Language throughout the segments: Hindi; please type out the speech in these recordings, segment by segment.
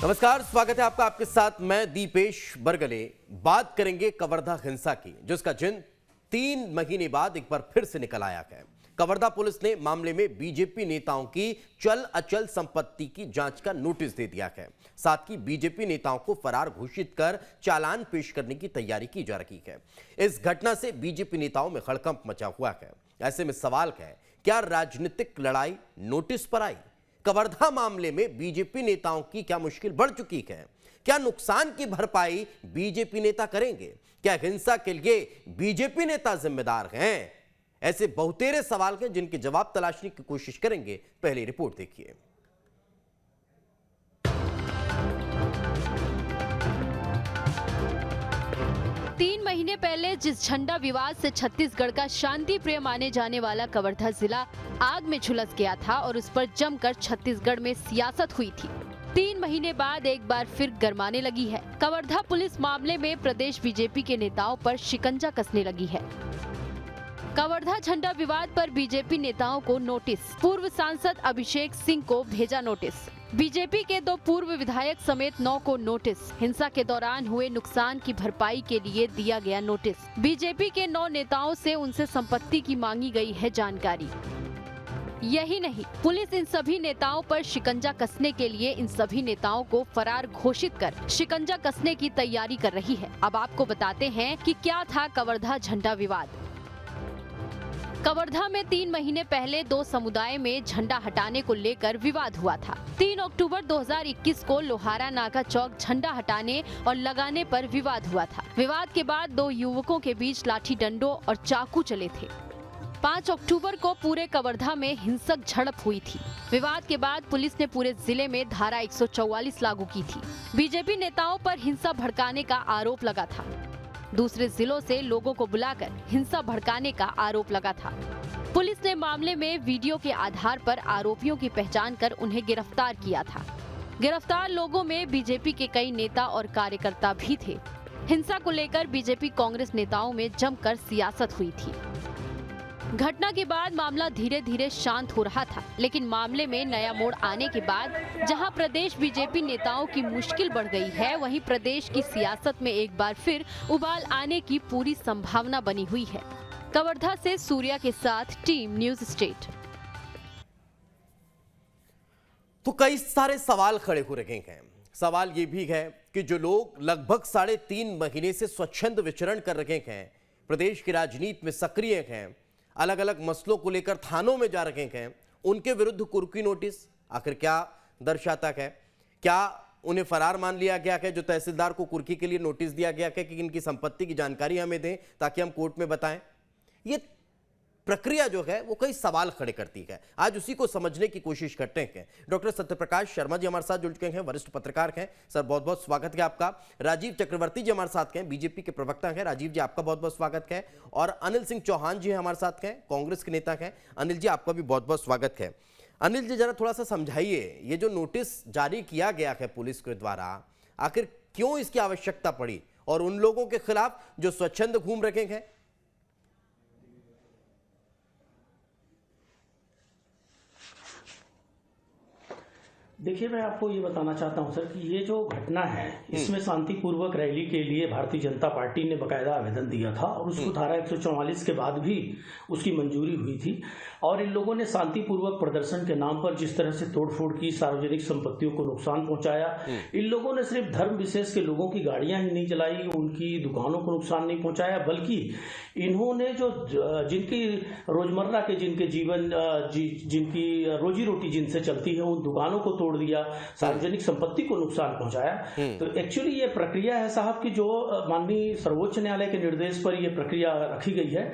नमस्कार, स्वागत है आपका। आपके साथ मैं दीपेश बरगले। बात करेंगे कवर्धा हिंसा की, जिसका जिन 3 महीने बाद एक बार फिर से निकल आया है। कवर्धा पुलिस ने मामले में बीजेपी नेताओं की चल अचल संपत्ति की जांच का नोटिस दे दिया है। साथ ही बीजेपी नेताओं को फरार घोषित कर चालान पेश करने की तैयारी की जा रही है। इस घटना से बीजेपी नेताओं में हड़कंप मचा हुआ है। ऐसे में सवाल है, क्या राजनीतिक लड़ाई नोटिस पर आई? कवर्धा मामले में बीजेपी नेताओं की क्या मुश्किल बढ़ चुकी है? क्या नुकसान की भरपाई बीजेपी नेता करेंगे? क्या हिंसा के लिए बीजेपी नेता जिम्मेदार हैं? ऐसे बहुतेरे सवाल हैं जिनके जवाब तलाशने की कोशिश करेंगे। पहली रिपोर्ट देखिए। तीन महीने पहले जिस झंडा विवाद से छत्तीसगढ़ का शांति प्रिय माने जाने वाला कवर्धा जिला आग में झुलस गया था और उस पर जमकर छत्तीसगढ़ में सियासत हुई थी, 3 महीने बाद एक बार फिर गरमाने लगी है। कवर्धा पुलिस मामले में प्रदेश बीजेपी के नेताओं पर शिकंजा कसने लगी है। कवर्धा झंडा विवाद पर बीजेपी नेताओं को नोटिस। पूर्व सांसद अभिषेक सिंह को भेजा नोटिस। बीजेपी के 2 पूर्व विधायक समेत 9 को नोटिस। हिंसा के दौरान हुए नुकसान की भरपाई के लिए दिया गया नोटिस। बीजेपी के 9 नेताओं से उनसे संपत्ति की मांगी गई है जानकारी। यही नहीं, पुलिस इन सभी नेताओं पर शिकंजा कसने के लिए इन सभी नेताओं को फरार घोषित कर शिकंजा कसने की तैयारी कर रही है। अब आपको बताते हैं कि क्या था कवर्धा झंडा विवाद। कवर्धा में 3 महीने पहले 2 समुदाय में झंडा हटाने को लेकर विवाद हुआ था। 3 अक्टूबर 2021 को लोहारा नाका चौक झंडा हटाने और लगाने पर विवाद हुआ था। विवाद के बाद 2 युवकों के बीच लाठी डंडों और चाकू चले थे। 5 अक्टूबर को पूरे कवर्धा में हिंसक झड़प हुई थी। विवाद के बाद पुलिस ने पूरे जिले में धारा 144 लागू की थी। बीजेपी नेताओं पर हिंसा भड़काने का आरोप लगा था। दूसरे जिलों से लोगों को बुलाकर हिंसा भड़काने का आरोप लगा था। पुलिस ने मामले में वीडियो के आधार पर आरोपियों की पहचान कर उन्हें गिरफ्तार किया था। गिरफ्तार लोगों में बीजेपी के कई नेता और कार्यकर्ता भी थे। हिंसा को लेकर बीजेपी कांग्रेस नेताओं में जमकर सियासत हुई थी। घटना के बाद मामला धीरे धीरे शांत हो रहा था, लेकिन मामले में नया मोड़ आने के बाद जहां प्रदेश बीजेपी नेताओं की मुश्किल बढ़ गई है, वहीं प्रदेश की सियासत में एक बार फिर उबाल आने की पूरी संभावना बनी हुई है। कवर्धा से सूर्या के साथ टीम न्यूज स्टेट। तो कई सारे सवाल खड़े हो रहे हैं। सवाल ये भी है कि जो लोग लगभग 3.5 महीने से स्वच्छंद विचरण कर रहे हैं, प्रदेश की राजनीति में सक्रिय हैं, अलग अलग मसलों को लेकर थानों में जा रहे हैं, उनके विरुद्ध कुर्की नोटिस आखिर क्या दर्शाता है? क्या उन्हें फरार मान लिया गया है? जो तहसीलदार को कुर्की के लिए नोटिस दिया गया है कि इनकी संपत्ति की जानकारी हमें दें ताकि हम कोर्ट में बताएं, ये प्रक्रिया जो है वो कई सवाल खड़े करती है। आज उसी को समझने की कोशिश करते हैं। डॉक्टर सत्यप्रकाश शर्मा जी हमारे साथ जुड़ चुके हैं, वरिष्ठ पत्रकार हैं। सर, बहुत बहुत स्वागत है आपका। राजीव चक्रवर्ती जी हमारे साथ हैं, बीजेपी के प्रवक्ता हैं। राजीव जी, आपका बहुत बहुत स्वागत है। और अनिल सिंह चौहान जी हमारे साथ हैं, कांग्रेस के नेता हैं। अनिल जी, आपका भी बहुत बहुत स्वागत है। अनिल जी, जरा थोड़ा सा समझाइए, ये जो नोटिस जारी किया गया है पुलिस के द्वारा, आखिर क्यों इसकी आवश्यकता पड़ी, और उन लोगों के खिलाफ जो स्वच्छंद घूम रखे हैं? देखिए, मैं आपको ये बताना चाहता हूं सर कि ये जो घटना है, इसमें शांतिपूर्वक रैली के लिए भारतीय जनता पार्टी ने बकायदा आवेदन दिया था और उसको धारा 144 के बाद भी उसकी मंजूरी हुई थी। और इन लोगों ने शांतिपूर्वक प्रदर्शन के नाम पर जिस तरह से तोड़फोड़ की, सार्वजनिक संपत्तियों को नुकसान पहुंचाया। इन लोगों ने सिर्फ धर्म विशेष के लोगों की गाड़ियां ही नहीं जलाई, उनकी दुकानों को नुकसान नहीं पहुंचाया, बल्कि इन्होंने जो जिनकी रोजमर्रा के जिनके जीवन जिनकी रोजी रोटी जिनसे चलती है, उन दुकानों को तोड़ दिया, सार्वजनिक संपत्ति को नुकसान पहुंचाया। तो एक्चुअली ये प्रक्रिया है साहब की जो माननीय सर्वोच्च न्यायालय के निर्देश पर यह प्रक्रिया रखी गई है।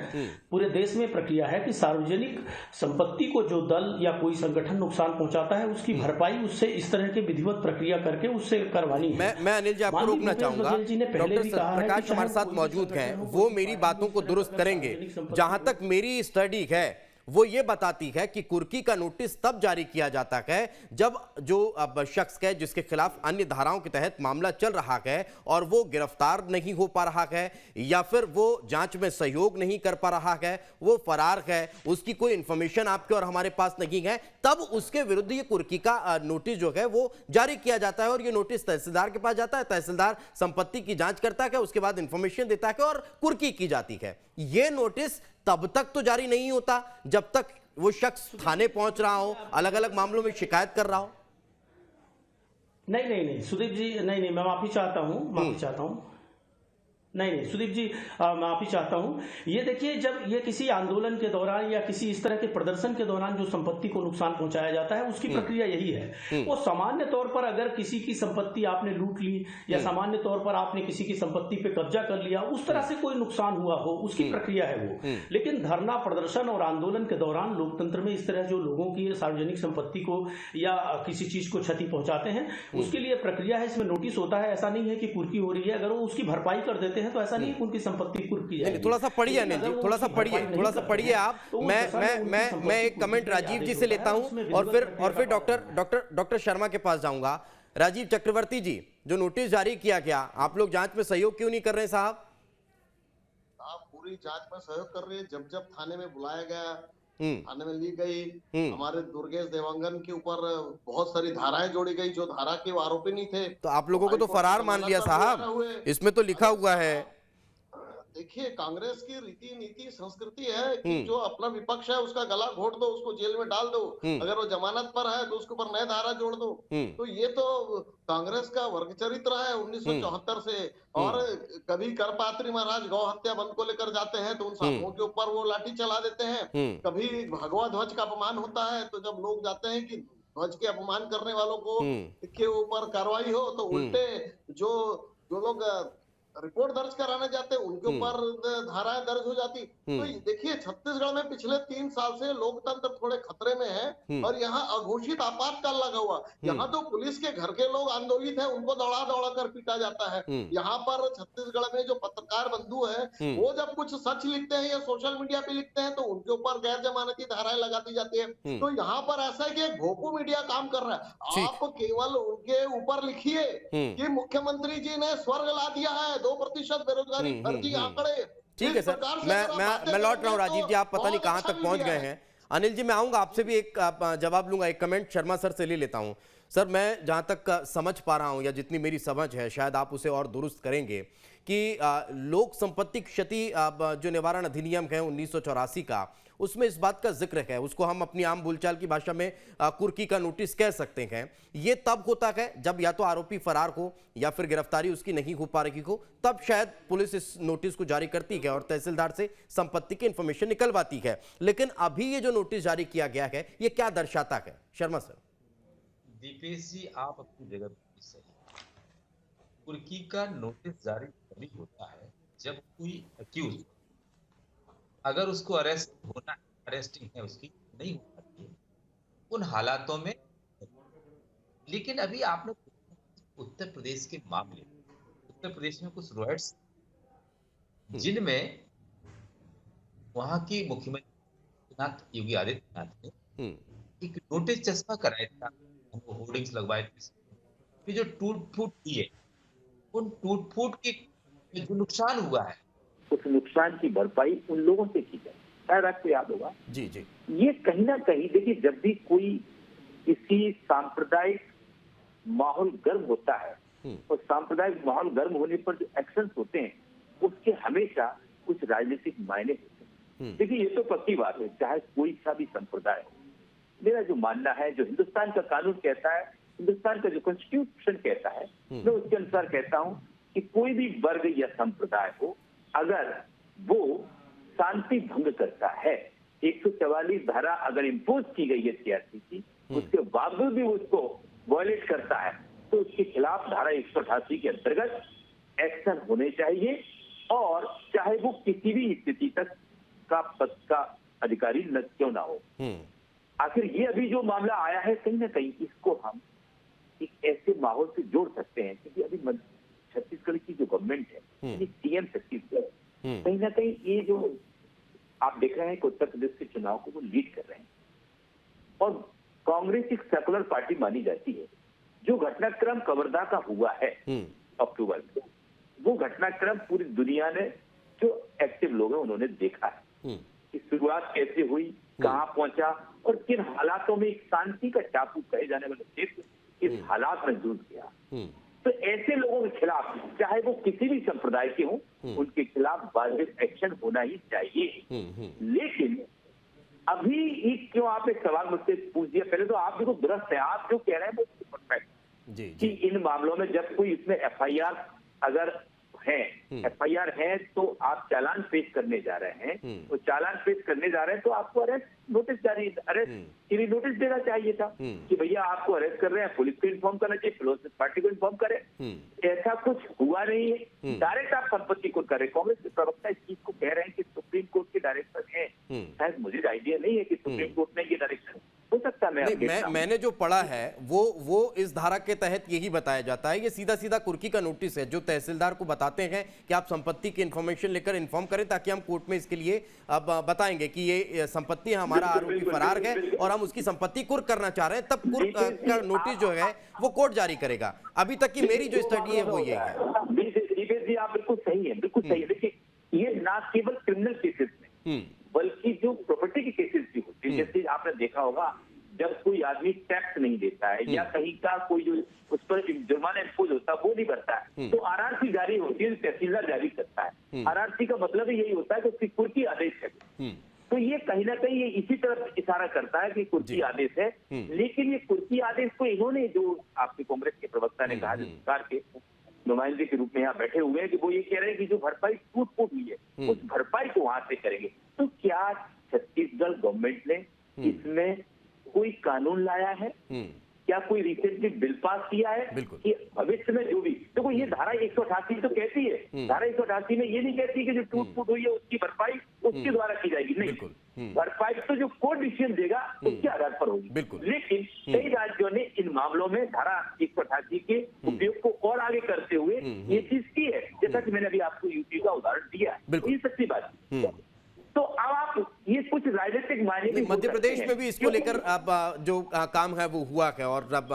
पूरे देश में प्रक्रिया है कि सार्वजनिक संपत्ति को जो दल या कोई संगठन नुकसान पहुंचाता है, उसकी भरपाई उससे इस तरह की विधिवत प्रक्रिया करके उससे करवानी है। मैं अनिल जी आपको रोकना चाहूंगा। डॉक्टर सत्यप्रकाश हमारे साथ मौजूद हैं, वो मेरी बातों को दुरुस्त करेंगे। जहां तक मेरी स्टडी है वो ये बताती है कि कुर्की का नोटिस तब जारी किया जाता है जब जो अब शख्स है जिसके खिलाफ अन्य धाराओं के तहत मामला चल रहा है और वो गिरफ्तार नहीं हो पा रहा है या फिर वो जांच में सहयोग नहीं कर पा रहा है, वो फरार है, उसकी कोई इंफॉर्मेशन आपके और हमारे पास नहीं है, तब उसके विरुद्ध ये कुर्की का नोटिस जो है वो जारी किया जाता है। और ये नोटिस तहसीलदार के पास जाता है, तहसीलदार संपत्ति की जांच करता है, उसके बाद इंफॉर्मेशन देता है और कुर्की की जाती है। ये नोटिस तब तक तो जारी नहीं होता जब तक वो शख्स थाने पहुंच रहा हो, अलग अलग मामलों में शिकायत कर रहा हो। नहीं सुदीप जी, नहीं मैं माफी चाहता हूं, नहीं सुदीप जी, मैं माफी चाहता हूं। ये देखिए, जब ये किसी आंदोलन के दौरान या किसी इस तरह के प्रदर्शन के दौरान जो संपत्ति को नुकसान पहुंचाया जाता है, उसकी प्रक्रिया यही है। वो सामान्य तौर पर अगर किसी की संपत्ति आपने लूट ली या सामान्य तौर पर आपने किसी की संपत्ति पे कब्जा कर लिया, उस तरह से कोई नुकसान हुआ हो, उसकी प्रक्रिया है वो। लेकिन धरना प्रदर्शन और आंदोलन के दौरान लोकतंत्र में इस तरह जो लोगों की सार्वजनिक संपत्ति को या किसी चीज को क्षति पहुंचाते हैं, उसके लिए प्रक्रिया है, इसमें नोटिस होता है। ऐसा नहीं है कि कुर्की हो रही है, अगर वो उसकी भरपाई कर देते हैं तो ऐसा नहीं कि उनकी संपत्ति कुर्की जाएगी। थोड़ा सा पढ़िए अनिल जी, थोड़ा सा पढ़िए आप। मैं एक कमेंट राजीव जी से लेता हूं और फिर डॉक्टर शर्मा के पास जाऊंगा। राजीव चक्रवर्ती जी, जो नोटिस जारी किया गया, आप लोग जांच में सहयोग क्यों नहीं कर रहे साहब? आप पूरी जांच में सहयोग कर रहे हैं। जब थाने में बुलाया गया, थाने में ली गई, हमारे दुर्गेश देवांगन के ऊपर बहुत सारी धाराएं जोड़ी गई जो धारा के आरोपी नहीं थे, तो आप लोगों को तो फरार मान लिया साहब, इसमें तो लिखा हुआ है। देखिए, कांग्रेस की रीति नीति संस्कृति है कि जो अपना विपक्ष है उसका गला घोट दो, उसको जेल में डाल दो, अगर वो जमानत पर है तो उसके ऊपर नए धारा जोड़ दो। तो ये तो कांग्रेस का वर्ग चरित्र है 1974 से। और कभी करपात्री महाराज गौ हत्या बंद को लेकर जाते हैं तो उन साधुओं के ऊपर वो लाठी चला देते हैं। कभी भगवा ध्वज का अपमान होता है तो जब लोग जाते हैं कि ध्वज के अपमान करने वालों को के ऊपर कार्रवाई हो, तो उल्टे जो लोग रिपोर्ट दर्ज कराने जाते हैं उनके ऊपर धाराएं दर्ज हो जाती। तो देखिए, छत्तीसगढ़ में पिछले 3 साल से लोकतंत्र थोड़े खतरे में है और यहाँ अघोषित आपातकाल लगा हुआ। यहाँ तो पुलिस के घर के लोग आंदोलित है, उनको दौड़ा दौड़ा कर पीटा जाता है। यहाँ पर छत्तीसगढ़ में जो पत्रकार बंधु है वो जब कुछ सच लिखते हैं या सोशल मीडिया पे लिखते हैं तो उनके ऊपर गैर जमानती धाराएं लगा दी जाती है। तो यहाँ पर ऐसा है कि एक भोपू मीडिया काम कर रहा है। आप केवल उनके ऊपर लिखिए कि मुख्यमंत्री जी ने स्वर्ग ला दिया है, 2% बेरोजगारी, फर्जी आंकड़े। ठीक है सर, मैं लौट रहा हूँ। राजीव जी, आप पता नहीं कहां तक पहुंच गए हैं। अनिल जी, मैं आऊंगा, आपसे भी एक जवाब लूंगा। एक कमेंट शर्मा सर से ले लेता हूं। सर, मैं जहां तक समझ पा रहा हूं या जितनी मेरी समझ है, शायद आप उसे और दुरुस्त करेंगे, कि लोक संपत्ति क्षति जो निवारण अधिनियम है 1984 का, उसमें इस बात का जिक्र है, उसको हम अपनी आम बोलचाल की भाषा में कुर्की का नोटिस कह सकते हैं। ये तब होता है जब या तो आरोपी फरार हो या फिर गिरफ्तारी उसकी नहीं हो पा रही हो, तब शायद पुलिस इस नोटिस को जारी करती है और तहसीलदार से संपत्ति की इंफॉर्मेशन निकलवाती है। लेकिन अभी ये जो नोटिस जारी किया गया है, ये क्या दर्शाता है? शर्मा सर। दीपेश जी, आप अपनी जगह पर सही। कुर्की का नोटिस जारी तभी होता है जब कोई अक्यूज, अगर उसको अरेस्ट होना, अरेस्टिंग है उसकी, नहीं हो सकती उन हालातों में। लेकिन अभी आपने उत्तर प्रदेश के मामले, उत्तर प्रदेश में कुछ रॉयट्स जिनमें वहां की मुख्यमंत्री योगी आदित्यनाथ ने एक नोटिस चस्पा कराया था, हमको होर्डिंग्स लगवाए थे, जो टूट फूट की है, उन टूट फूट के जो नुकसान हुआ है, उस नुकसान की भरपाई उन लोगों से की जाए। शायद आपको याद होगा जी, ये कहीं ना कहीं, देखिए, जब भी कोई किसी सांप्रदायिक माहौल गर्म होता है और सांप्रदायिक माहौल गर्म होने पर जो एक्शंस होते हैं उसके हमेशा कुछ राजनीतिक मायने होते हैं। देखिए, ये तो पक्की बात है, चाहे कोई सा भी संप्रदाय हो। मेरा जो मानना है, जो हिंदुस्तान का कानून कहता है, हिंदुस्तान का जो कॉन्स्टिट्यूशन कहता है, मैं उसके अनुसार कहता हूँ कि कोई भी वर्ग या संप्रदाय हो, अगर वो शांति भंग करता है, 144 धारा अगर इम्पोज की गई है सीआरपी की, उसके बावजूद भी उसको वायलेट करता है, तो उसके खिलाफ धारा 188 के अंतर्गत एक्शन होने चाहिए। और चाहे वो किसी भी स्थिति तक का पद का अधिकारी न क्यों ना हो। आखिर ये अभी जो मामला आया है, कहीं ना कहीं इसको हम एक ऐसे माहौल से जोड़ सकते हैं, क्योंकि अभी छत्तीसगढ़ की जो गवर्नमेंट है, सीएम छत्तीसगढ़, कहीं ना कहीं ये जो आप देख रहे हैं कि उत्तर प्रदेश के चुनाव को वो लीड कर रहे हैं और कांग्रेस एक सेकुलर पार्टी मानी जाती है। जो घटनाक्रम कवर्धा का हुआ है अक्टूबर में, वो घटनाक्रम पूरी दुनिया ने, जो एक्टिव लोग हैं उन्होंने देखा है कि शुरुआत कैसे हुई, कहां पहुंचा और किन हालातों में एक शांति का टापू कहे जाने वाले क्षेत्र इस हालात में जूझ गया। तो ऐसे लोगों के खिलाफ, चाहे वो किसी भी संप्रदाय के हों, उनके खिलाफ वाजिब एक्शन होना ही चाहिए। लेकिन अभी ही क्यों आप एक सवाल मुझसे पूछ दिया, पहले तो आप देखो दुरुस्त है, आप जो कह रहे हैं वो परफेक्ट कि इन मामलों में जब कोई इसमें एफआईआर अगर है, एफआईआर है तो आप चालान पेश करने जा रहे हैं, तो चालान पेश करने जा रहे हैं तो आपको अरेस्ट नोटिस जारी, अरेस्ट के लिए नोटिस देना चाहिए था कि भैया आपको अरेस्ट कर रहे हैं, पुलिस को इन्फॉर्म करना चाहिए, पुलिस पार्टी को इन्फॉर्म करे। ऐसा कुछ हुआ नहीं है, डायरेक्ट आप संपत्ति को करें। कांग्रेस के प्रवक्ता इस चीज को कह रहे हैं कि सुप्रीम कोर्ट के डायरेक्शन है, शायद मुझे आइडिया नहीं है कि सुप्रीम कोर्ट ने ये डायरेक्शन हो सकता है। मैंने जो पढ़ा है वो इस धारा के तहत यही बताया जाता है, ये सीधा सीधा कुर्की का नोटिस है जो तहसीलदार को बताते हैं कि आप संपत्ति की इंफॉर्मेशन लेकर इन्फॉर्म करें ताकि हम कोर्ट में इसके लिए अब बताएंगे कि ये संपत्ति हमारा आरोपी फरार है और हम उसकी संपत्ति कुर्क करना चाह रहे हैं, तब कुर्क का नोटिस जो है वो कोर्ट जारी करेगा। अभी तक की मेरी जो स्टडी है वो ये है। दीपेश जी आप बिल्कुल सही है, बिल्कुल सही है। देखिए ये ना केवल क्रिमिनल केसेस में बल्कि जो प्रॉपर्टी के केसेस भी होते हैं, जैसे आपने देखा होगा जब कोई आदमी टैक्स नहीं देता है या कहीं का कोई जो उस पर जुर्माना इम्पोज होता है वो नहीं भरता है, तो आरआरसी जारी होती है, तहसीलदार जारी करता है। आरआरसी का मतलब यही होता है कि उसकी कुर्की आदेश है। तो ये कहीं ना कहीं ये इसी तरफ इशारा करता है कि कुर्की आदेश है। लेकिन ये कुर्की आदेश को इन्होंने, जो आपके कांग्रेस के प्रवक्ता ने कहा, सरकार के नुमाइंदे के रूप में यहाँ बैठे हुए हैं, कि वो ये कह रहे हैं कि जो भरपाई टूट फूट हुई है उस भरपाई को वहां से करेंगे। तो क्या छत्तीसगढ़ गवर्नमेंट ने इसमें कोई कानून लाया है? क्या कोई रिसेंटली बिल पास किया है कि भविष्य में जो भी, देखो ये धारा 188 तो कहती है, धारा 188 में ये नहीं कहती कि जो टूट फूट हुई है उसकी भरपाई उसके द्वारा की जाएगी, नहीं, भरपाई तो जो कोर्ट डिसीजन देगा उसके आधार पर होगी। लेकिन कई राज्यों ने इन मामलों में धारा 188 के उपयोग को और आगे करते हुए ये चीज की है, जैसा कि मैंने अभी आपको यूपी का उदाहरण दिया है। ये सच्ची बात है। तो अब आप ये कुछ राजनीतिक मायने मध्य प्रदेश में भी इसको लेकर अब जो काम है वो हुआ है और अब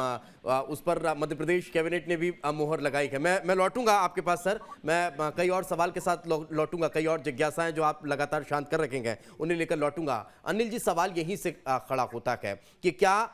उस पर मध्य प्रदेश कैबिनेट ने भी मोहर लगाई है। मैं लौटूंगा आपके पास सर, मैं कई और सवाल के साथ लौटूंगा, कई और जिज्ञासाएं जो आप लगातार शांत कर रखेंगे उन्हें लेकर लौटूंगा। अनिल जी, सवाल यहीं से खड़ा होता है कि क्या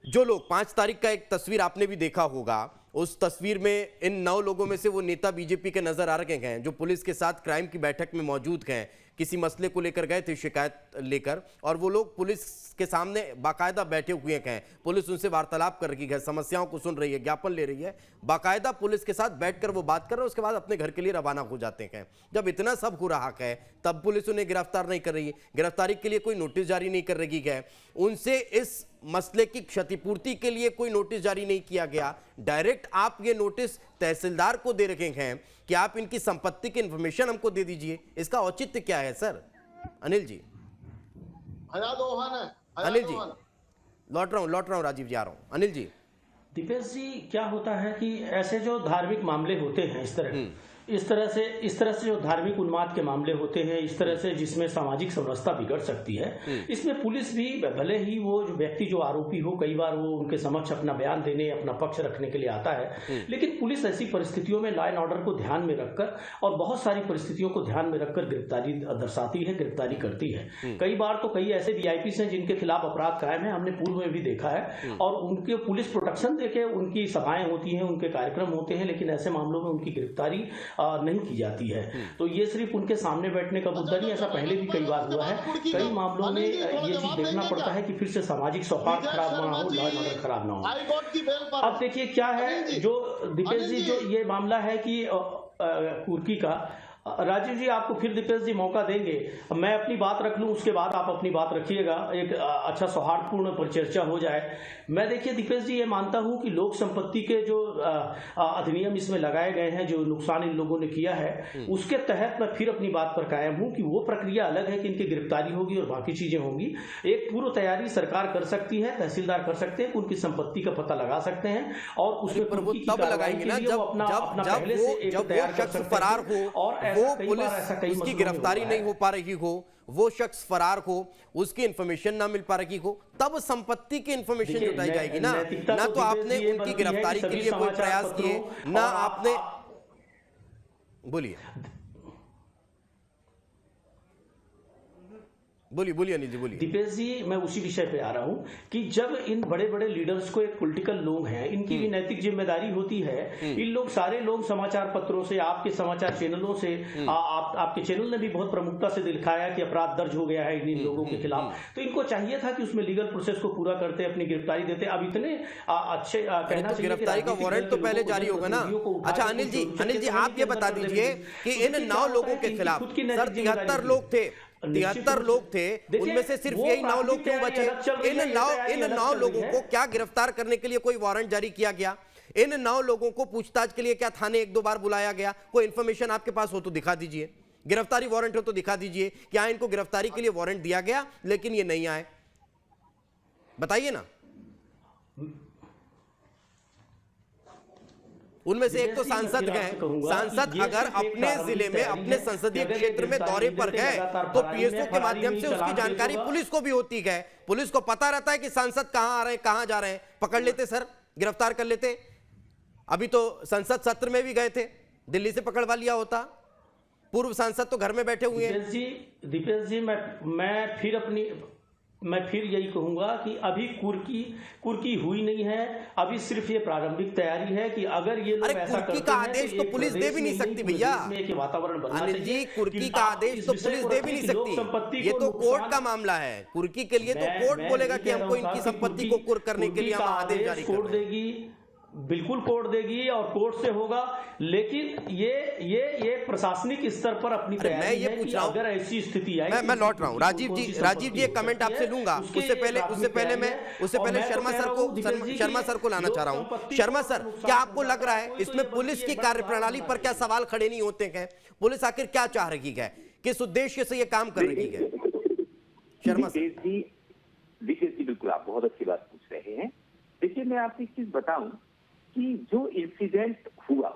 जो लोग 5 तारीख का एक तस्वीर आपने भी देखा होगा, उस तस्वीर में इन 9 लोगों में से वो नेता बीजेपी के नजर आ रहे हैं जो पुलिस के साथ क्राइम की बैठक में मौजूद हैं, किसी मसले को लेकर गए थे शिकायत लेकर, और वो लोग पुलिस के सामने बाकायदा बैठे हुए हैं, पुलिस उनसे वार्तालाप कर रही है, समस्याओं को सुन रही है, ज्ञापन ले रही है, बाकायदा पुलिस के साथ बैठकर वो बात कर रहे हैं, उसके बाद अपने घर के लिए रवाना हो जाते हैं। जब इतना सब हो रहा है तब पुलिस उन्हें गिरफ्तार नहीं कर रही है, गिरफ्तारी के लिए कोई नोटिस जारी नहीं कर रही है, उनसे इस मसले की क्षतिपूर्ति के लिए कोई नोटिस जारी नहीं किया गया, डायरेक्ट आप ये नोटिस तहसीलदार को दे रखे हैं कि आप इनकी संपत्ति की इंफॉर्मेशन हमको दे दीजिए, इसका औचित्य क्या है सर? अनिल जी। अनिल जी, लौट रहा हूं राजीव जी, आ रहा हूं। अनिल जी। दीपेश जी, क्या होता है कि ऐसे जो धार्मिक मामले होते हैं इस तरह से जो धार्मिक उन्माद के मामले होते हैं, इस तरह से जिसमें सामाजिक समरसता बिगड़ सकती है, इसमें पुलिस भी, भले ही वो जो व्यक्ति जो आरोपी हो, कई बार वो उनके समक्ष अपना बयान देने, अपना पक्ष रखने के लिए आता है, लेकिन पुलिस ऐसी परिस्थितियों में लॉ एंड ऑर्डर को ध्यान में रखकर और बहुत सारी परिस्थितियों को ध्यान में रखकर गिरफ्तारी दर्शाती है, गिरफ्तारी करती है। कई बार तो कई ऐसे वीआईपी हैं जिनके खिलाफ अपराध कायम है, हमने पूर्व में भी देखा है, और उनके पुलिस प्रोटेक्शन देके उनकी सभाएं होती हैं, उनके कार्यक्रम होते हैं, लेकिन ऐसे मामलों में उनकी गिरफ्तारी नहीं की जाती है। तो ये सिर्फ उनके सामने बैठने का मुद्दा नहीं, ऐसा पहले भी कई बार हुआ है। कई मामलों में ये चीज देखना पड़ता है कि फिर से सामाजिक सौहार्द खराब ना हो, लॉ एंड ऑर्डर खराब ना हो। अब देखिए क्या है, जो दीपेश जी, जो ये मामला है कि कुर्की का, राजीव जी आपको फिर दीपेश जी मौका देंगे, मैं अपनी बात रख लूं, उसके बाद आप अपनी बात रखिएगा, एक अच्छा सौहार्दपूर्ण परिचर्चा हो जाए। मैं देखिए दीपेश जी ये मानता हूं कि लोक संपत्ति के जो अधिनियम इसमें लगाए गए हैं, जो नुकसान इन लोगों ने किया है, उसके तहत मैं फिर अपनी बात पर कायम हूं कि वो प्रक्रिया अलग है कि इनकी गिरफ्तारी होगी और बाकी चीजें होंगी। एक पूर्व तैयारी सरकार कर सकती है, तहसीलदार कर सकते हैं, उनकी संपत्ति का पता लगा सकते हैं और उसमें तब लगाएंगे ना जब फरार हो वो कई पुलिस बार ऐसा कई उसकी मसलों में गिरफ्तारी हुआ नहीं है। हो पा रही हो, वो शख्स फरार हो, उसकी इंफॉर्मेशन ना मिल पा रही हो, तब संपत्ति की इंफॉर्मेशन देखिए, जुटाई जाएगी ना। नैतिकता ना तो तो आपने दीपेश जी ये उनकी बनती है कि गिरफ्तारी के सभी लिए कोई समाचार प्रयास किए, पत्रों ना और आपने, बोलिए बोलिए बोलिए अनिल जी, बोलिए। दीपेश जी, मैं उसी विषय पे आ रहा हूँ कि जब इन बड़े बड़े लीडर्स को, एक पॉलिटिकल लोग हैं, इनकी भी नैतिक जिम्मेदारी होती है। इन लोग, सारे लोग समाचार पत्रों से, आपके समाचार चैनलों से, आपके चैनल ने भी बहुत प्रमुखता से दिखाया कि अपराध दर्ज हो गया है इन लोगों के खिलाफ, तो इनको चाहिए था कि उसमें लीगल प्रोसेस को पूरा करते, अपनी गिरफ्तारी देते। अब इतने अच्छे कहना तो चाहिए गिरफ्तारी का वारंट तो पहले जारी होगा ना। अच्छा अनिल जी आप ये बता दीजिए कि इन 9 लोगों के खिलाफ, सर 73 लोग थे, 73 लोग थे, उनमें से सिर्फ यही 9 लोग क्यों बचे? इन 9 लोगों को क्या गिरफ्तार करने के लिए कोई वारंट जारी किया गया? इन 9 लोगों को पूछताछ के लिए क्या थाने 1-2 बार बुलाया गया? कोई इंफॉर्मेशन आपके पास हो तो दिखा दीजिए, गिरफ्तारी वारंट हो तो दिखा दीजिए। क्या इनको गिरफ्तारी के लिए वारंट दिया गया लेकिन ये नहीं आए? बताइए ना। उनमें से एक तो सांसद गए, सांसद अगर अपने जिले में, अपने संसदीय क्षेत्र में दौरे पर गए तो पीएसओ के माध्यम से उसकी जानकारी पुलिस को भी होती है। पुलिस को पता रहता है कि सांसद कहां आ रहे हैं, कहां जा रहे हैं, पकड़ लेते सर, गिरफ्तार कर लेते। अभी तो संसद सत्र में भी गए थे, दिल्ली से पकड़वा लिया होता। पूर्व सांसद तो घर में बैठे हुए हैं। दीपेश जी, मैं फिर यही कहूंगा कि अभी कुर्की हुई नहीं है। अभी सिर्फ ये प्रारंभिक तैयारी है कि अगर ये लोग ऐसा करते का आदेश तो पुलिस दे भी नहीं सकती भैया। वातावरण बनना अनिल जी, कुर्की का आदेश तो पुलिस दे भी नहीं सकती। ये तो कोर्ट का मामला है। कुर्की के लिए तो कोर्ट बोलेगा कि हमको इनकी संपत्ति को कुर्क करने के लिए हम आदेश जारी कर रहे हैं। बिल्कुल कोर्ट देगी और कोर्ट से होगा, लेकिन ये प्रशासनिक स्तर पर अपनी तैयारी मैं ये है पूछ कि रहा हूं, अगर ऐसी स्थिति आई, मैं लौट रहा हूं। राजीव जी एक कमेंट आपसे लूंगा। उससे पहले शर्मा सर को लाना चाह रहा हूं। शर्मा सर, क्या आपको लग रहा है इसमें पुलिस की कार्यप्रणाली पर क्या सवाल खड़े नहीं होते हैं? पुलिस आखिर क्या चाह रही है, किस उद्देश्य से ये काम कर रही है? शर्मा सर जी, बिल्कुल आप बहुत अच्छी बात पूछ रहे हैं। देखिए, मैं आपको एक चीज बताऊं कि जो इंसिडेंट हुआ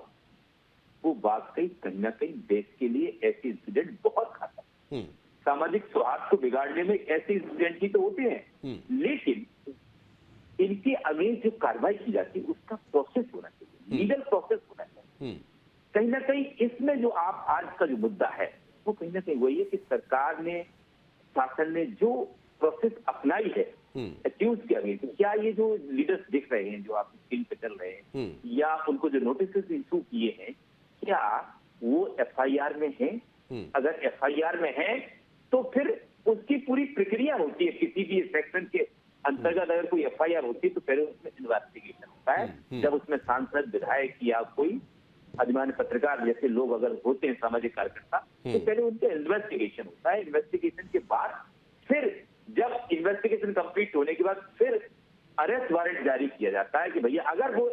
वो वाकई कहीं ना कहीं देश के लिए ऐसे इंसिडेंट बहुत घातक, सामाजिक सौहार्द को बिगाड़ने में ऐसे इंसिडेंट ही तो होते हैं, लेकिन इनके अगेंस्ट जो कार्रवाई की जाती है उसका प्रोसेस होना चाहिए, लीगल प्रोसेस होना चाहिए। कहीं ना कहीं इसमें जो आप आज का जो मुद्दा है वो कहीं ना कहीं वही है कि सरकार ने, शासन ने जो प्रोसेस अपनाई है एक्यूज के अगेंस्ट, क्या ये जो लीडर्स दिख रहे हैं, जो आप स्क्रीन पे चल रहे हैं, या उनको जो नोटिस इशू किए हैं, क्या वो एफआईआर में हैं? अगर एफआईआर में है तो फिर उसकी पूरी प्रक्रिया होती है। किसी भी सेक्शन के अंतर्गत अगर कोई एफआईआर होती है तो पहले उसमें इन्वेस्टिगेशन होता है। जब उसमें सांसद, विधायक या कोई अधिमान्य पत्रकार जैसे लोग अगर होते हैं, सामाजिक कार्यकर्ता, तो पहले उनका इन्वेस्टिगेशन होता है। इन्वेस्टिगेशन के बाद फिर जब इन्वेस्टिगेशन कंप्लीट होने के बाद फिर अरेस्ट वारंट जारी किया जाता है कि भैया अगर वो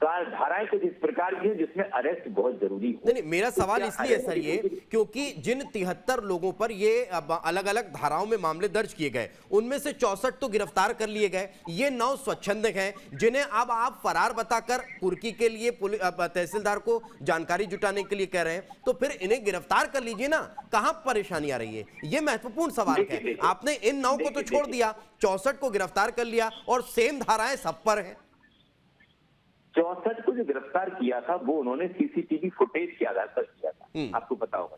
धाराएं कुछ इस प्रकार की हैं जिसमें अरेस्ट बहुत जरूरी हो। नहीं, मेरा सवाल इसलिए सर ये, क्योंकि जिन 73 लोगों पर ये अलग अलग धाराओं में मामले दर्ज किए गए, उनमें से 64 तो गिरफ्तार कर लिए गए। ये 9 स्वच्छंद हैं जिन्हें अब आप फरार बताकर कुर्की के लिए तहसीलदार को जानकारी जुटाने के लिए कह रहे हैं, तो फिर इन्हें गिरफ्तार कर लीजिए ना। कहां परेशानी आ रही है? ये महत्वपूर्ण सवाल है। आपने इन 9 को तो छोड़ दिया, 64 को गिरफ्तार कर लिया और सेम धाराएं सब पर हैं। 64 को जो गिरफ्तार किया था वो उन्होंने सीसीटीवी फुटेज के आधार पर किया था। आपको पता होगा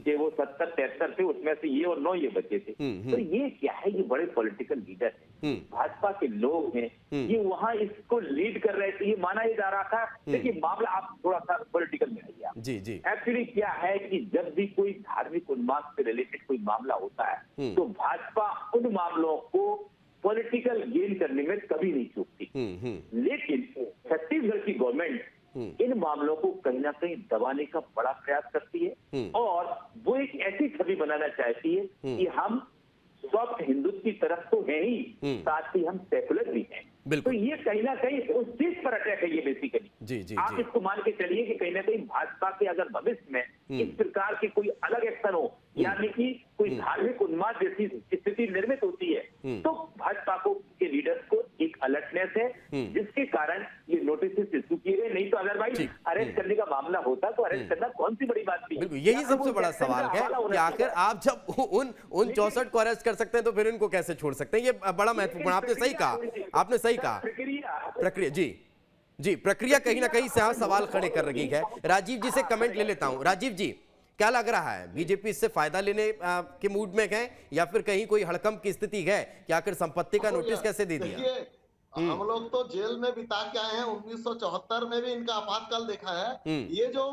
कि वो 70-73 थे, उसमें से ये और 9 ये बचे थे। तो ये क्या है, ये बड़े पॉलिटिकल लीडर हैं, भाजपा के लोग हैं, ये वहां इसको लीड कर रहे थे। ये माना ही जा रहा था। देखिए, मामला आप थोड़ा सा पॉलिटिकल में आइए। जी एक्चुअली क्या है कि जब भी कोई धार्मिक उन्माद से रिलेटेड कोई मामला होता है तो भाजपा उन मामलों को पॉलिटिकल गेन करने में कभी नहीं चूकती। लेकिन छत्तीसगढ़ की गवर्नमेंट इन मामलों को कहीं ना कहीं दबाने का बड़ा प्रयास करती है और वो एक ऐसी छवि बनाना चाहती है कि हम सॉफ्ट हिंदुत्व की तरफ तो है ही, साथ ही हम सेकुलर भी हैं। तो ये कहीं ना कहीं उस चीज पर अटैक है ये बेसिकली। आप इसको मान के चलिए कि कहीं ना कहीं भाजपा के अगर भविष्य में इस प्रकार की कोई अलग एक्शन हो, यानी कि कोई धार्मिक उन्माद जैसी स्थिति निर्मित होती है, तो भाजपा को के लीडर्स को एक अलर्टनेस है, जिसके कारण ये नोटिस इशू किए गए। नहीं तो अदरवाइज अरेस्ट करने का मामला होता तो अरेस्ट करना कौन सी बड़ी बात थी। बिल्कुल, यही सबसे बड़ा सवाल है कि आखिर आप जब उन 64 को अरेस्ट कर सकते हैं तो फिर इनको कैसे छोड़ सकते हैं, ये बड़ा महत्वपूर्ण। आपने सही कहा, आपने सही कहा। प्रक्रिया जी प्रक्रिया कहीं ना कहीं से यहाँ सवाल खड़े कर रही है। राजीव जी से कमेंट ले लेता हूँ। राजीव जी, क्या लग रहा है, बीजेपी इससे फायदा लेने के मूड में है या फिर कहीं कोई हड़कंप की स्थिति है कि आखिर संपत्ति का नोटिस कैसे दे दिया? हम लोग तो जेल में बिता के आए हैं, 1974 में भी इनका आपातकाल देखा है। ये जो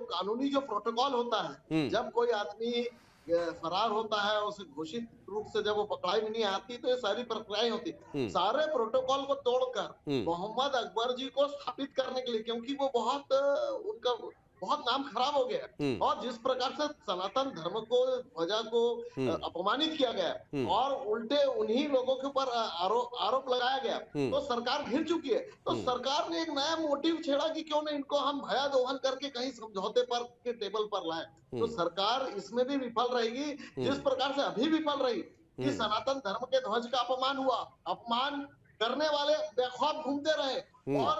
कानूनी जो प्रोटोकॉल होता है, जब कोई आदमी फरार होता है, उसे घोषित रूप से जब वो पकड़ाई में नहीं आती तो ये सारी प्रक्रियाएं होती। सारे प्रोटोकॉल को तोड़कर मोहम्मद अकबर जी को स्थापित करने के लिए, क्योंकि वो उनका बहुत नाम खराब हो गया और जिस प्रकार से सनातन धर्म को, ध्वजा को अपमानित किया गया और उल्टे उन्हीं लोगों के ऊपर आरोप लगाया गया, तो सरकार घिर चुकी है। तो सरकार ने एक नया मोटिव छेड़ा कि क्यों न इनको हम भया दोहन करके कहीं समझौते पर के टेबल पर लाए। तो सरकार इसमें भी विफल रहेगी, जिस प्रकार से अभी विफल रही कि सनातन धर्म के ध्वज का अपमान हुआ, अपमान करने वाले बेखौफ घूमते रहे और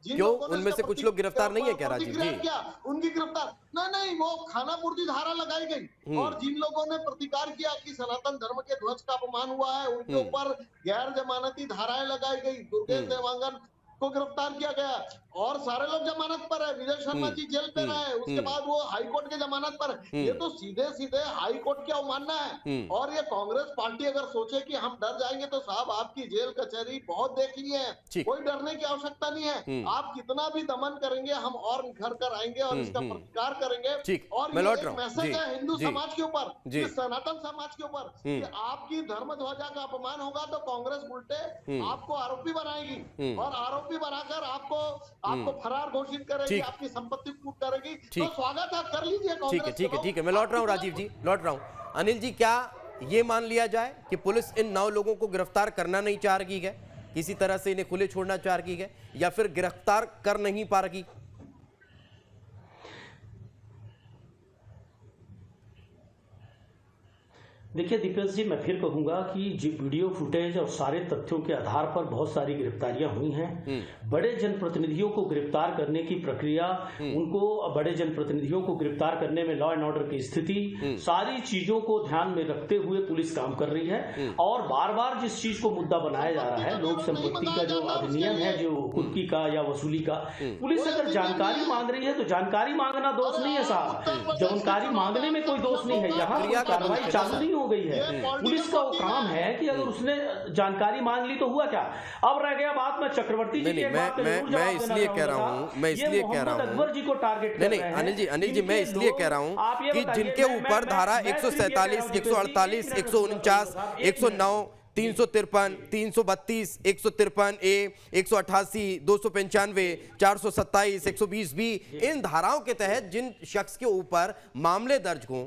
क्यों उनमें से कुछ लोग गिरफ्तार नहीं है क्या राजीव जी? क्या उनकी गिरफ्तार नहीं, वो खानापूर्ति धारा लगाई गई और जिन लोगों ने प्रतिकार किया कि सनातन धर्म के ध्वज का अपमान हुआ है, उनके ऊपर गैर जमानती धाराएं लगाई गई। दुर्गेश देवांगन को गिरफ्तार किया गया और सारे लोग जमानत पर है। विजय शर्मा जी जेल पे रहे, उसके बाद वो हाई कोर्ट के जमानत पर है। ये तो सीधे सीधे हाई कोर्ट की अवमानना है। और ये कांग्रेस पार्टी अगर सोचे कि हम डर जाएंगे तो साहब आपकी जेल कचहरी बहुत देख ली है, कोई डरने की आवश्यकता नहीं है। आप कितना भी दमन करेंगे, हम और निखर कर आएंगे और इसका प्रतिकार करेंगे। और ये एक मैसेज है हिंदू समाज के ऊपर, सनातन समाज के ऊपर कि आपकी धर्म ध्वजा का अपमान होगा तो कांग्रेस उल्टे आपको आरोपी बनाएगी और आरोपी बनाकर आपको फरार घोषित करेगी, आपकी संपत्ति कूट करेगी। तो स्वागत है, कर लीजिए। ठीक है, मैं लौट रहा हूँ राजीव जी, लौट रहा हूँ। अनिल जी, क्या ये मान लिया जाए कि पुलिस इन 9 लोगों को गिरफ्तार करना नहीं चाह रही है, किसी तरह से इन्हें खुले छोड़ना चाह रही है, या फिर गिरफ्तार कर नहीं पा रही? देखिए दीपेश जी, मैं फिर कहूंगा कि वीडियो फुटेज और सारे तथ्यों के आधार पर बहुत सारी गिरफ्तारियां हुई हैं। बड़े जनप्रतिनिधियों को गिरफ्तार करने की प्रक्रिया, उनको बड़े जनप्रतिनिधियों को गिरफ्तार करने में लॉ एंड ऑर्डर की स्थिति, सारी चीजों को ध्यान में रखते हुए पुलिस काम कर रही है। और बार बार जिस चीज को मुद्दा बनाया जा रहा है, लोक संपत्ति का जो अधिनियम है, जो कुर्की का या वसूली का, पुलिस अगर जानकारी मांग रही है तो जानकारी मांगना दोष नहीं है साहब, जानकारी मांगने में कोई दोष नहीं है। यहाँ कार्रवाई चालू नहीं गई है। पुलिस का वो काम है कि अगर उसने जानकारी मांग ली तो हुआ क्या। अब रह गया बात में चक्रवर्ती जी के बात मैं इसलिए कह रहा हूँ, अकबर जी को टारगेट नहीं अनिल जी मैं इसलिए कह रहा हूँ कि जिनके ऊपर धारा 147, 148, 149, 109, 353, 332, 153 ए, 188, 295, 427, 120 बी, इन धाराओं के तहत जिन शख्स के ऊपर मामले दर्ज हों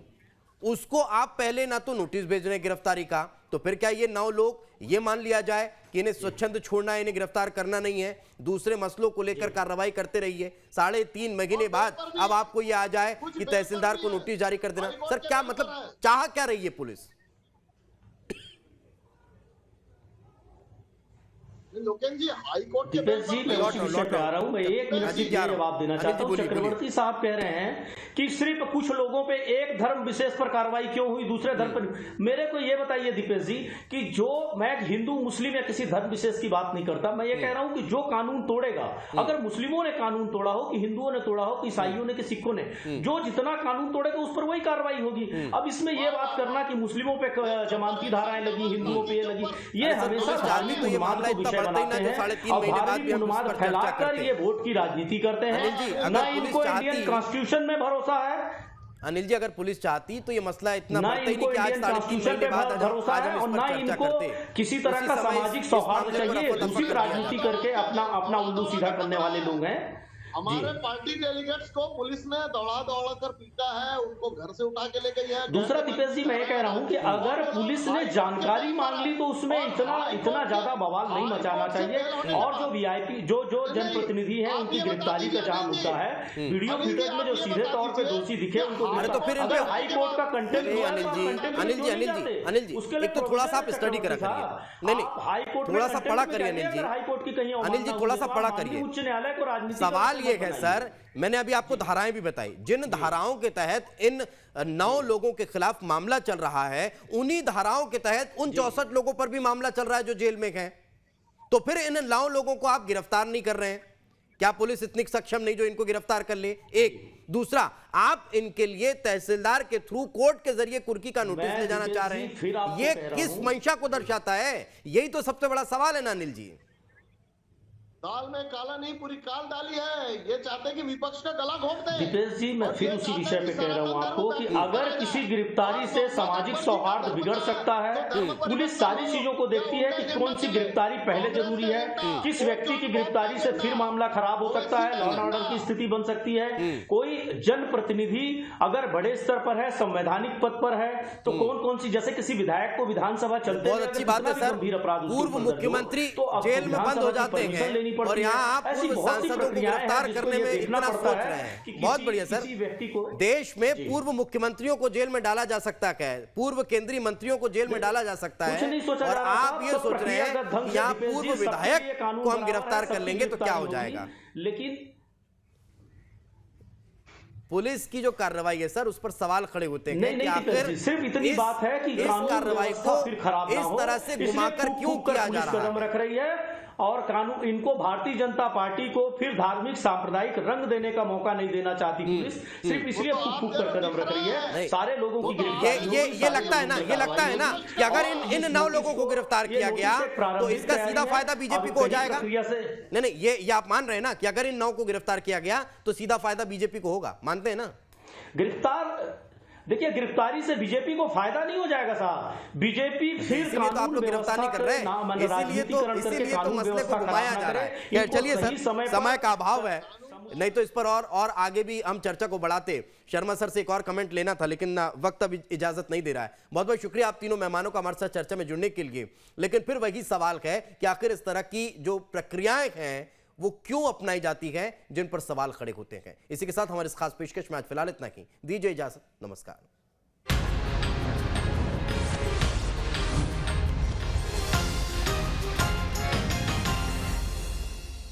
उसको आप पहले ना तो नोटिस भेज रहे हैं गिरफ्तारी का, तो फिर क्या ये 9 लोग ये मान लिया जाए कि इन्हें स्वच्छंद छोड़ना है, इन्हें गिरफ्तार करना नहीं है, दूसरे मसलों को लेकर कार्रवाई करते रहिए। 3.5 महीने बाद अब आपको ये आ जाए कि तहसीलदार को नोटिस जारी कर देना। सर क्या मतलब, चाह क्या रही है पुलिस? दीपेश जी, मैं उसी विषय पे आ रहा हूँ। मैं 1 मिनट की जवाब देना चाहता हूँ। चक्रवर्ती साहब कह रहे हैं कि सिर्फ कुछ लोगों पे एक धर्म विशेष पर कार्रवाई क्यों हुई, दूसरे धर्म पर। मेरे को ये बताइए दीपेश जी कि जो मैं हिंदू मुस्लिम या किसी धर्म विशेष की बात नहीं करता, मैं ये कह रहा हूँ कि जो कानून तोड़ेगा, अगर मुस्लिमों ने कानून तोड़ा हो, कि हिंदुओं ने तोड़ा हो, कि ईसाइयों ने, कि सिखों ने, जो जितना कानून तोड़ेगा उस पर वही कार्रवाई होगी। अब इसमें यह बात करना कि मुस्लिमों पे जमानती धाराएं लगी, हिंदुओं पे ये लगी, ये हमेशा धार्मिक उन्माद को विषय बनाते हैं और धार्मिक उन्माद फैलाकर ये वोट की राजनीति करते हैं। ना इनको इंडियन कॉन्स्टिट्यूशन में भरोसा है। अनिल जी, अगर पुलिस चाहती तो ये मसला इतना बढ़ता ही नहीं कि आज 3.5 महीने बाद भरोसा है, और ना इनको किसी तरह का सामाजिक सौहार्द चाहिए। दूषित राजनीति करके अपना उल्लू सीधा करने वाले लोग हैं। हमारे पार्टी डेलीगेट्स को पुलिस ने दौड़ा कर पीटा है, उनको घर से उठा के ले गई है। दूसरा दीपेश जी, मैं ये कह रहा हूँ कि अगर पुलिस ने जानकारी मांग ली तो उसमें इतना ज्यादा बवाल नहीं मचाना चाहिए। और जो वीआईपी जो जनप्रतिनिधि है उनकी गिरफ्तारी का जहां मुद्दा है, वीडियो फुटेज में जो सीधे तौर पे दोषी दिखे उनको, अरे तो फिर अगर हाई कोर्ट का कंटेंट अनिल जी एक तो थोड़ा सा आप स्टडी करा करिए। नहीं हाई कोर्ट थोड़ा सा पढ़ा करिए अनिल जी। हाई कोर्ट की कहीं अनिल जी थोड़ा सा पढ़ा करिए। उच्च न्यायालय को राजनीति सवाल ये है सर, मैंने अभी आपको धाराएं भी बताई, जिन धाराओं के तहत इन 9 लोगों के खिलाफ मामला चल रहा है, उन्हीं धाराओं के तहत उन 64 लोगों पर भी मामला चल रहा है जो जेल में हैं। तो फिर इन 9 लोगों को आप गिरफ्तार नहीं कर रहे हैं? क्या पुलिस इतनी सक्षम नहीं जो इनको गिरफ्तार कर ले? एक। दूसरा, आप इनके लिए तहसीलदार के थ्रू कोर्ट के जरिए कुर्की का नोटिस ले जाना चाह रहे हैं। ये किस मंशा को दर्शाता है? यही तो सबसे बड़ा सवाल है ना अनिल जी। दाल में काला नहीं, पूरी काल डाली है। ये चाहते कि विपक्ष का गला घोट दे। दीपेश जी, मैं फिर उसी विषय पे कह रहा हूँ आपको कि अगर किसी गिरफ्तारी से सामाजिक सौहार्द बिगड़ सकता है, पुलिस सारी चीजों को देखती है कि कौन सी गिरफ्तारी पहले जरूरी है, किस व्यक्ति की गिरफ्तारी से फिर मामला खराब हो सकता है, लॉ एंड ऑर्डर की स्थिति बन सकती है। कोई जनप्रतिनिधि अगर बड़े स्तर पर है, संवैधानिक पद पर है, तो कौन कौन सी, जैसे किसी विधायक को विधानसभा चलते बहुत अच्छी बात है सर, पूर्व मुख्यमंत्री जेल में बंद हो जाते हैं और यहाँ आप पूर्व सांसदों को गिरफ्तार करने में इतना सोच रहे हैं। बहुत बढ़िया सर। देश में पूर्व मुख्यमंत्रियों को जेल में डाला जा सकता है, पूर्व केंद्रीय मंत्रियों को जेल में डाला जा सकता है, और आप ये सोच रहे हैं कि यहाँ पूर्व विधायक को हम गिरफ्तार कर लेंगे तो क्या हो जाएगा? लेकिन पुलिस की जो कार्रवाई है सर, उस पर सवाल खड़े होते हैं कि आखिर सिर्फ इतनी बात है कि इस कार्रवाई को इस तरह से घुमाकर क्यों किया जा रहा है? कदम रख रही है और कानून, इनको भारतीय जनता पार्टी को फिर धार्मिक सांप्रदायिक रंग देने का मौका नहीं देना चाहती पुलिस, सिर्फ इसलिए फूक कर कदम रख रही है। सारे लोगों की गिरफ्तारी ये लगता है ना कि अगर इन 9 लोगों को गिरफ्तार किया गया तो इसका सीधा फायदा बीजेपी को हो जाएगा। नहीं, ये आप मान रहे हैं ना कि अगर इन 9 को गिरफ्तार किया गया तो सीधा फायदा बीजेपी को होगा? मानते हैं ना? देखिए, गिरफ्तारी से बीजेपी को फायदा नहीं हो जाएगा साहब। बीजेपी फिर तो आप लोग गिरफ्तार नहीं कर रहे हैं, इसीलिए तो मसले को घुमाया जा रहा है। चलिए सर, समय का अभाव है, नहीं तो इस पर और आगे भी हम चर्चा को बढ़ाते। शर्मा सर से एक और कमेंट लेना था लेकिन वक्त अब इजाजत नहीं दे रहा है। बहुत बहुत शुक्रिया आप तीनों मेहमानों का हमारे साथ चर्चा में जुड़ने के लिए। लेकिन फिर वही सवाल है कि आखिर इस तरह की जो प्रक्रियाएं हैं वो क्यों अपनाई जाती है, जिन पर सवाल खड़े होते हैं। इसी के साथ हमारे इस खास पेशकश में आज फिलहाल इतना ही। दीजिए इजाजत, नमस्कार।